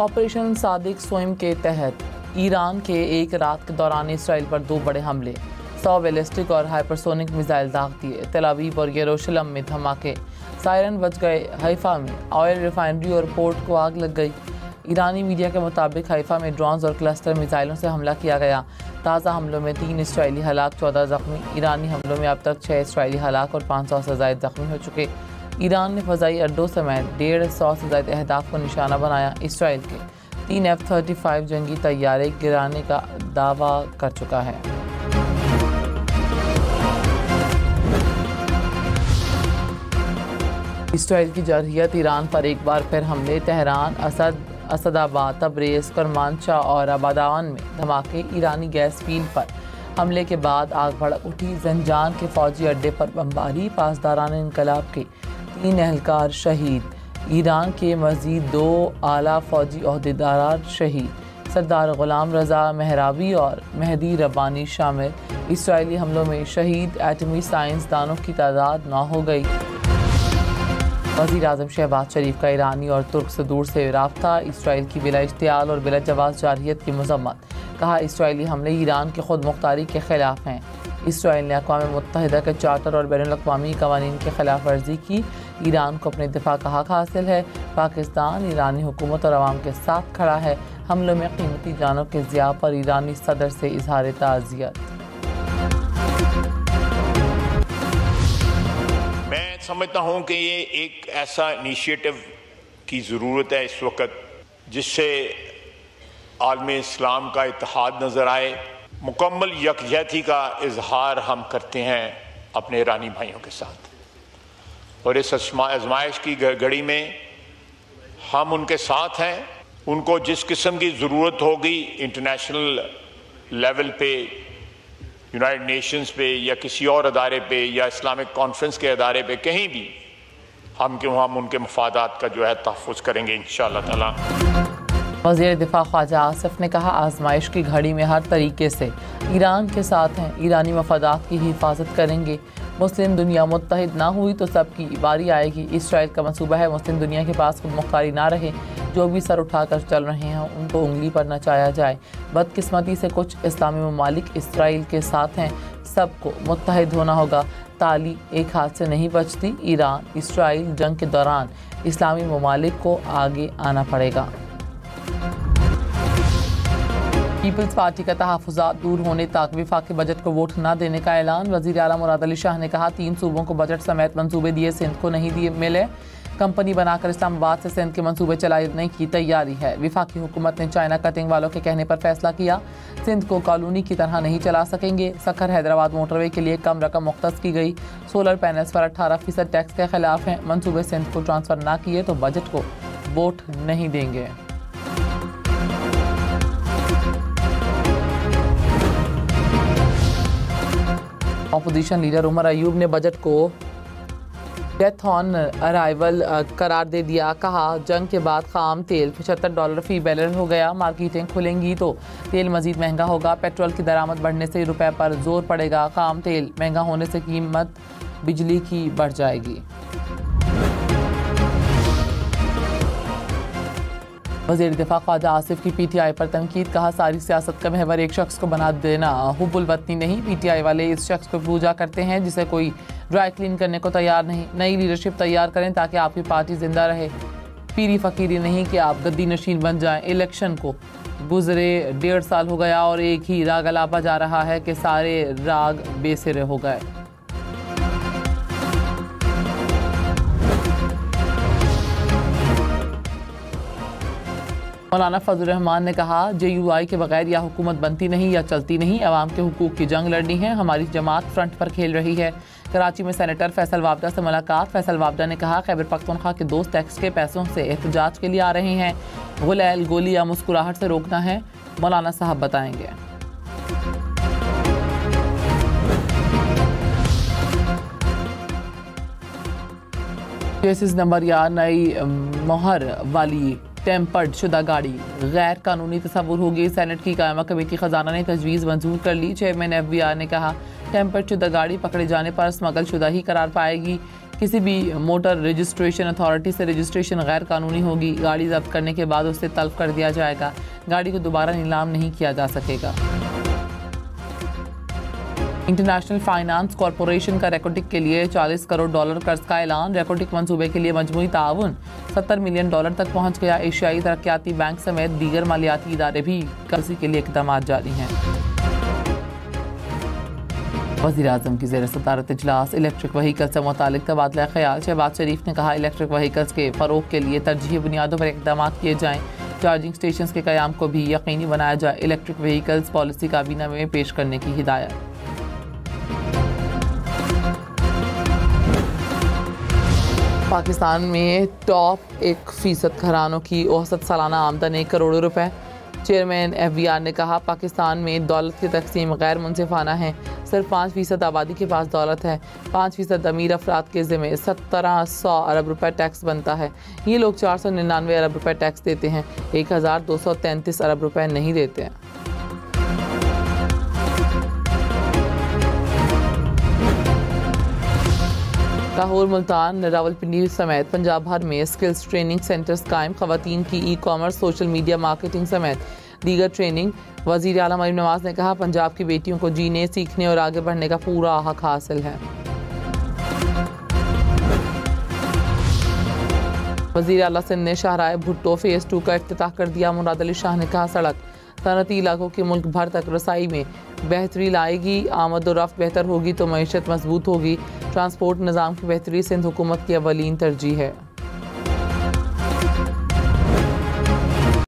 Operation Sadiq स्वयं के तहत ईरान के एक रात के दौरान इसराइल पर 2 बड़े हमले, 100 बैलिस्टिक और हाइपरसोनिक मिसाइल दाग दिए। तेल अवीव और यरूशलेम में धमाके, सायरन बज गए। हैफा में ऑयल रिफाइनरी और पोर्ट को आग लग गई। ईरानी मीडिया के मुताबिक हैफा में ड्रोन्स और क्लस्टर मिसाइलों से हमला किया गया। ताज़ा हमलों में 3 इसराइली हलाक, 14 जख्मी। ईरानी हमलों में अब तक 6 इसराइली हलाक और 500 से ज़ायद जख्मी हो चुके। ईरान ने फ़ज़ाई अड्डों समेत 150 से ज़ायद अहदाफ को निशाना बनाया। इसराइल के 3 F-35 जंगी तैयारे गिराने का दावा कर चुका है। इसराइल की जरहियत ईरान पर एक बार फिर हमले। तेहरान, असदाबाद, तब्रेज़, करमानशाह और अबादान में धमाके। ईरानी गैस फील्ड पर हमले के बाद आग भड़क उठी। जंजान के फौजी अड्डे पर बमबारी, पासदारान इनकलाब के 3 एहलकार शहीद। ईरान के मज़ीद 2 आला फौजी ओहदेदार शहीद। सरदार ग़ुलाम रज़ा मेहराबी और मेहदी रब्बानी शामिल। इसराइली हमलों में शहीद एटमी साइंसदानों की तादाद 9 हो गई। वज़ीर-ए-आज़म शहबाज शरीफ का ईरानी और तुर्क से दूर से राब्ता। इसराइल की बिला इश्तियाल और बिला जवाज़ जारहियत की मज़म्मत। कहा, इसराइली हमले ईरान की खुद मुख्तारी के ख़िलाफ़ हैं। इसराइल ने अक़वाम मुत्तहिदा के चार्टर और बैनुल-अक़वामी क़वानीन की खिलाफ वर्जी की। ईरान को अपने दिफा का हक़ हासिल है। पाकिस्तान ईरानी हुकूमत और अवाम के साथ खड़ा है। हमलों में कीमती जानों के ज़िया पर ईरानी सदर से इज़हार ताज़ियत। मैं समझता हूँ कि ये एक ऐसा इनिशिएटिव की ज़रूरत है इस वक्त जिससे आलम इस्लाम का इत्तेहाद नज़र आए। मुकम्मल यकजहती का इजहार हम करते हैं अपने ईरानी भाइयों के साथ, और इस आजमाइश की घड़ी में हम उनके साथ हैं। उनको जिस किस्म की ज़रूरत होगी इंटरनेशनल लेवल पे, यूनाइटेड नेशंस पे या किसी और अदारे पे या इस्लामिक कॉन्फ्रेंस के अदारे पे, कहीं भी हम उनके मफादात का जो है तहफ़्फ़ुज़ करेंगे इंशाअल्लाह ताला। वज़ीर दिफा ख्वाजा आसिफ ने कहा, आजमाइश की घड़ी में हर तरीके से ईरान के साथ हैं। ईरानी मफादात की हिफाजत करेंगे। मुस्लिम दुनिया मुत्तहिद ना हुई तो सबकी बारी आएगी। इसराइल का मंसूबा है मुस्लिम दुनिया के पास खुद मुख्तारी ना रहे। जो भी सर उठाकर चल रहे हैं उनको उंगली पर नचाया जाए। बदकिस्मती से कुछ इस्लामी ममालिक इसराइल के साथ हैं। सबको मुत्तहिद होना होगा। ताली एक हाथ से नहीं बचती। ईरान इसराइल जंग के दौरान इस्लामी ममालिक को आगे आना पड़ेगा। पीपल्स पार्टी का तहफ़्फ़ुज़ात दूर होने तक वफाकी बजट को वोट न देने का ऐलान। वज़ीर आला मुराद अली शाह ने कहा, 3 सूबों को बजट समेत मंसूबे दिए, सिंध को नहीं दिए मिले। कंपनी बनाकर इस्लामाबाद से सिंध के मंसूबे चलाने की तैयारी है। वफाकी हुकूमत ने चाइना कटिंग वालों के कहने पर फैसला किया। सिंध को कॉलोनी की तरह नहीं चला सकेंगे। सखर हैदराबाद मोटरवे के लिए कम रकम मुख्तस की गई। सोलर पैनल्स पर 18% टैक्स के खिलाफ हैं। मंसूबे सिंध को ट्रांसफ़र ना किए तो बजट को वोट नहीं देंगे। अपोजिशन लीडर उमर अयूब ने बजट को डेथ ऑन अराइवल करार दे दिया। कहा, जंग के बाद खाम तेल $75 फी बैरल हो गया। मार्केटें खुलेंगी तो तेल मजीद महंगा होगा। पेट्रोल की दरामद बढ़ने से रुपए पर जोर पड़ेगा। खाम तेल महंगा होने से कीमत बिजली की बढ़ जाएगी। वज़ीर दिफा ख्वाजा आसिफ की PTI पर तनकीद। कहा, सारी सियासत का महवर एक शख्स को बना देना हुब्बुल वतनी नहीं। PTI वाले इस शख्स को पूजा करते हैं जिसे कोई ड्राई क्लीन करने को तैयार नहीं। नई लीडरशिप तैयार करें ताकि आपकी पार्टी जिंदा रहे। पीरी फकीरी नहीं कि आप गद्दी नशीन बन जाएं। इलेक्शन को गुजरे 1.5 साल हो गया और एक ही राग अलापा जा रहा है कि सारे राग बेसिरे हो गए। मौलाना फजल रहमान ने कहा, JUI के बगैर या हुकूमत बनती नहीं या चलती नहीं। अवाम के हुकूक की जंग लड़नी है। हमारी जमात फ्रंट पर खेल रही है। कराची में सेनेटर फैसल वाबडा से मुलाकात। फैसल वाबडा ने कहा, खैबर पख्तूनख्वा के दोस्त टैक्स के पैसों से एहतजाज के लिए आ रहे हैं। गुलैल गोली या मुस्कुराहट से रोकना है। मौलाना साहब बताएंगे। केसेस नंबर या नई मोहर वाली टेम्पर्ड शुदा गाड़ी गैर कानूनी तस्वुर होगी। सेनेट की कायमा कमेटी खजाना ने तजवीज़ मंजूर कर ली। चेयरमैन FBI ने कहा टेम्पर्ड शुदा गाड़ी पकड़े जाने पर स्मगल शुदा ही करार पाएगी। किसी भी मोटर रजिस्ट्रेशन अथॉरिटी से रजिस्ट्रेशन गैर कानूनी होगी। गाड़ी जब्त करने के बाद उसे तल्फ कर दिया जाएगा। गाड़ी को दोबारा नीलाम नहीं किया जा सकेगा। इंटरनेशनल फाइनेंस कॉरपोरेशन का रेकोटिक के लिए $40 करोड़ कर्ज का ऐलान। रेकोटिक मंसूबे के लिए मजमूई ताउन $70 मिलियन तक पहुंच गया। एशियाई तरक्याती बैंक समेत दीगर मालियाती इदारे भी कर्ज के लिए इकदाम जारी हैं। वज़ीर-ए-आज़म की ज़ेर सदारत इजलास इलेक्ट्रिक व्हीकल से मुतालिक तबादला ख्याल। शहबाज शरीफ ने कहा इलेक्ट्रिक व्हीकल्स के फ़रोग़ के लिए तरजीही बुनियादों पर इक़दाम किए जाएँ। चार्जिंग स्टेशन के क़याम को भी यकीनी बनाया जाए। इलेक्ट्रिक व्हीकल्स पॉलिसी काबीना में पेश करने की हिदायत। पाकिस्तान में टॉप 1% घरानों की औसत सालाना आमदन 1 करोड़ रुपए। चेयरमैन FBR ने कहा पाकिस्तान में दौलत की तकसीम गैर मुनसिफाना है। सिर्फ 5% आबादी के पास दौलत है। 5% अमीर अफराद के ज़िम्मे 1700 अरब रुपए टैक्स बनता है। ये लोग 499 अरब रुपए टैक्स देते हैं। 1233 अरब रुपए नहीं देते हैं। लाहौर, मुल्तान, रावलपिंडी समेत पंजाब भर में स्किल्स ट्रेनिंग सेंटर्स कायम। ख़वातीन की ई-कॉमर्स, सोशल मीडिया मार्केटिंग समेत दीगर ट्रेनिंग। वज़ीर आला मरीम नवाज़ ने कहा पंजाब की बेटियों को जीने, सीखने और आगे बढ़ने का पूरा हक हासिल है। वज़ीर आला सिंध ने शाहराह भुट्टो फ़ेज़ 2 का इफ्तिताह कर दिया। मुराद अली शाह ने कहा सड़क सनती इलाकों की मुल्क भर तक रसाई में बेहतरी लाएगी। आमद और रफ्त बेहतर होगी तो मईशत मजबूत होगी। ट्रांसपोर्ट निज़ाम की बेहतरी सिंध हुकूमत की अवलीन तरजीह है।